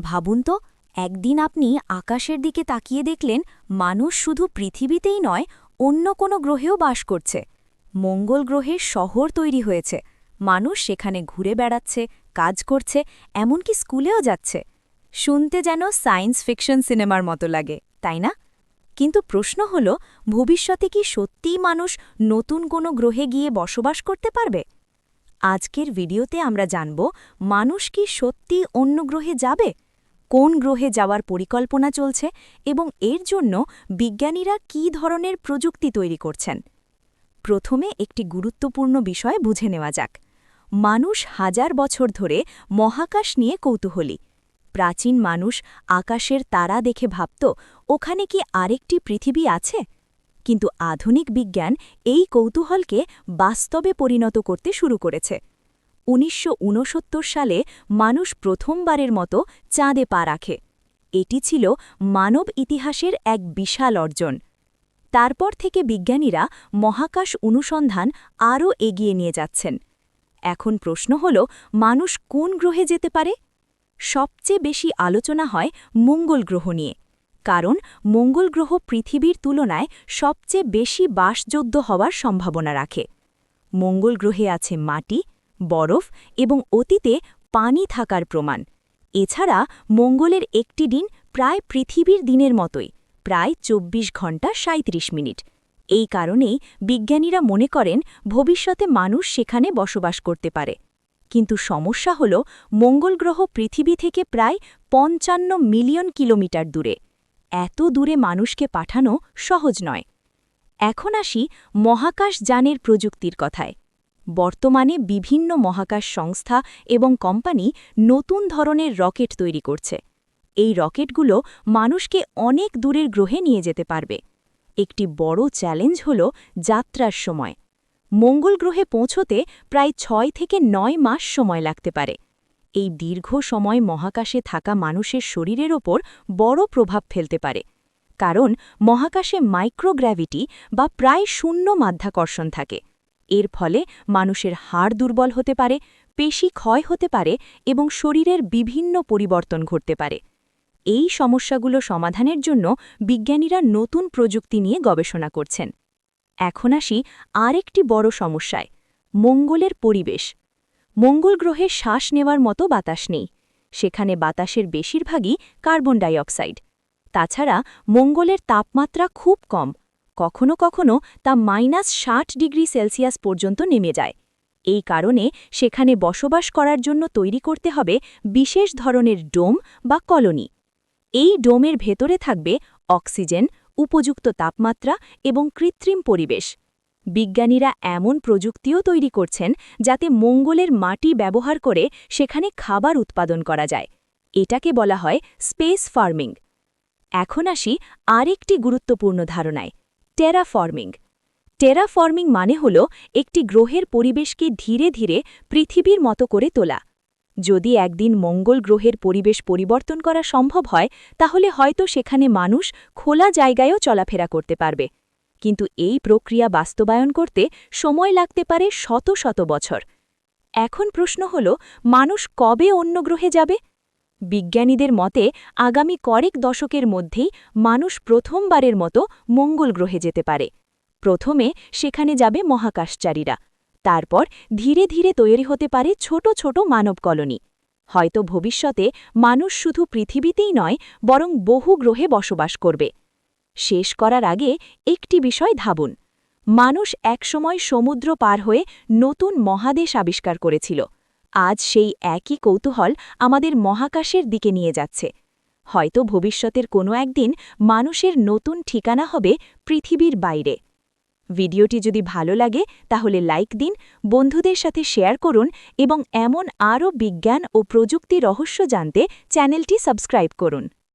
ভাবুন তো, একদিন আপনি আকাশের দিকে তাকিয়ে দেখলেন মানুষ শুধু পৃথিবীতেই নয়, অন্য কোনো গ্রহেও বাস করছে। মঙ্গল গ্রহের শহর তৈরি হয়েছে, মানুষ সেখানে ঘুরে বেড়াচ্ছে, কাজ করছে, এমনকি স্কুলেও যাচ্ছে। শুনতে যেন সায়েন্স ফিকশন সিনেমার মতো লাগে, তাই না? কিন্তু প্রশ্ন হল, ভবিষ্যতে কি সত্যিই মানুষ নতুন কোনো গ্রহে গিয়ে বসবাস করতে পারবে? আজকের ভিডিওতে আমরা জানব, মানুষ কি সত্যি অন্য গ্রহে যাবে, কোন গ্রহে যাওয়ার পরিকল্পনা চলছে এবং এর জন্য বিজ্ঞানীরা কী ধরনের প্রযুক্তি তৈরি করছেন। প্রথমে একটি গুরুত্বপূর্ণ বিষয় বুঝে নেওয়া যাক। মানুষ হাজার বছর ধরে মহাকাশ নিয়ে কৌতূহলী। প্রাচীন মানুষ আকাশের তারা দেখে ভাবত, ওখানে কি আরেকটি পৃথিবী আছে? কিন্তু আধুনিক বিজ্ঞান এই কৌতূহলকে বাস্তবে পরিণত করতে শুরু করেছে। ১৯৬৯ সালে মানুষ প্রথমবারের মতো চাঁদে পা রাখে। এটি ছিল মানব ইতিহাসের এক বিশাল অর্জন। তারপর থেকে বিজ্ঞানীরা মহাকাশ অনুসন্ধান আরও এগিয়ে নিয়ে যাচ্ছেন। এখন প্রশ্ন হল, মানুষ কোন গ্রহে যেতে পারে? সবচেয়ে বেশি আলোচনা হয় মঙ্গল গ্রহ নিয়ে, কারণ মঙ্গল গ্রহ পৃথিবীর তুলনায় সবচেয়ে বেশি বাসযোগ্য হওয়ার সম্ভাবনা রাখে। মঙ্গল গ্রহে আছে মাটি, বরফ এবং অতীতে পানি থাকার প্রমাণ। এছাড়া মঙ্গলের একটি দিন প্রায় পৃথিবীর দিনের মতোই, প্রায় ২৪ ঘন্টা ৩৭ মিনিট। এই কারণেই বিজ্ঞানীরা মনে করেন ভবিষ্যতে মানুষ সেখানে বসবাস করতে পারে। কিন্তু সমস্যা হল, মঙ্গল গ্রহ পৃথিবী থেকে প্রায় ৫৫ মিলিয়ন কিলোমিটার দূরে। এত দূরে মানুষকে পাঠানো সহজ নয়। এখন আসি মহাকাশযানের প্রযুক্তির কথায়। বর্তমানে বিভিন্ন মহাকাশ সংস্থা এবং কোম্পানি নতুন ধরনের রকেট তৈরি করছে। এই রকেটগুলো মানুষকে অনেক দূরের গ্রহে নিয়ে যেতে পারবে। একটি বড় চ্যালেঞ্জ হল যাত্রার সময়। মঙ্গল গ্রহে পৌঁছতে প্রায় ৬ থেকে ৯ মাস সময় লাগতে পারে। এই দীর্ঘ সময় মহাকাশে থাকা মানুষের শরীরের ওপর বড় প্রভাব ফেলতে পারে, কারণ মহাকাশে মাইক্রোগ্র্যাভিটি বা প্রায় শূন্য মাধ্যাকর্ষণ থাকে। এর ফলে মানুষের হাড় দুর্বল হতে পারে, পেশি ক্ষয় হতে পারে এবং শরীরের বিভিন্ন পরিবর্তন ঘটতে পারে। এই সমস্যাগুলো সমাধানের জন্য বিজ্ঞানীরা নতুন প্রযুক্তি নিয়ে গবেষণা করছেন। এখন আসি আরেকটি বড় সমস্যায়, মঙ্গলের পরিবেশ। মঙ্গল গ্রহে শ্বাস নেওয়ার মতো বাতাস নেই। সেখানে বাতাসের বেশিরভাগই কার্বন ডাইঅক্সাইড। তাছাড়া মঙ্গলের তাপমাত্রা খুব কম, কখনো কখনো তা -৬০ ডিগ্রি সেলসিয়াস পর্যন্ত নেমে যায়। এই কারণে সেখানে বসবাস করার জন্য তৈরি করতে হবে বিশেষ ধরনের ডোম বা কলোনি। এই ডোমের ভেতরে থাকবে অক্সিজেন, উপযুক্ত তাপমাত্রা এবং কৃত্রিম পরিবেশ। বিজ্ঞানীরা এমন প্রযুক্তিও তৈরি করছেন যাতে মঙ্গলের মাটি ব্যবহার করে সেখানে খাবার উৎপাদন করা যায়। এটাকে বলা হয় স্পেস ফার্মিং। এখন আসি আরেকটি গুরুত্বপূর্ণ ধারণায়, টেরাফর্মিং। টেরাফর্মিং মানে হল একটি গ্রহের পরিবেশকে ধীরে ধীরে পৃথিবীর মতো করে তোলা। যদি একদিন মঙ্গল গ্রহের পরিবেশ পরিবর্তন করা সম্ভব হয়, তাহলে হয়তো সেখানে মানুষ খোলা জায়গায়ও চলাফেরা করতে পারবে। কিন্তু এই প্রক্রিয়া বাস্তবায়ন করতে সময় লাগতে পারে শত শত বছর। এখন প্রশ্ন হল, মানুষ কবে অন্য গ্রহে যাবে? বিজ্ঞানীদের মতে আগামী কয়েক দশকের মধ্যেই মানুষ প্রথমবারের মতো মঙ্গল গ্রহে যেতে পারে। প্রথমে সেখানে যাবে মহাকাশচারীরা। তারপর ধীরে ধীরে তৈরি হতে পারে ছোট ছোট মানব কলোনি। হয়তো ভবিষ্যতে মানুষ শুধু পৃথিবীতেই নয়, বরং বহু গ্রহে বসবাস করবে। শেষ করার আগে একটি বিষয় ভাবুন। মানুষ একসময় সমুদ্র পার হয়ে নতুন মহাদেশ আবিষ্কার করেছিল। আজ সেই একই কৌতূহল আমাদের মহাকাশের দিকে নিয়ে যাচ্ছে। হয়তো ভবিষ্যতের কোনো একদিন মানুষের নতুন ঠিকানা হবে পৃথিবীর বাইরে। ভিডিওটি যদি ভালো লাগে তাহলে লাইক দিন, বন্ধুদের সাথে শেয়ার করুন এবং এমন আরও বিজ্ঞান ও প্রযুক্তি রহস্য জানতে চ্যানেলটি সাবস্ক্রাইব করুন।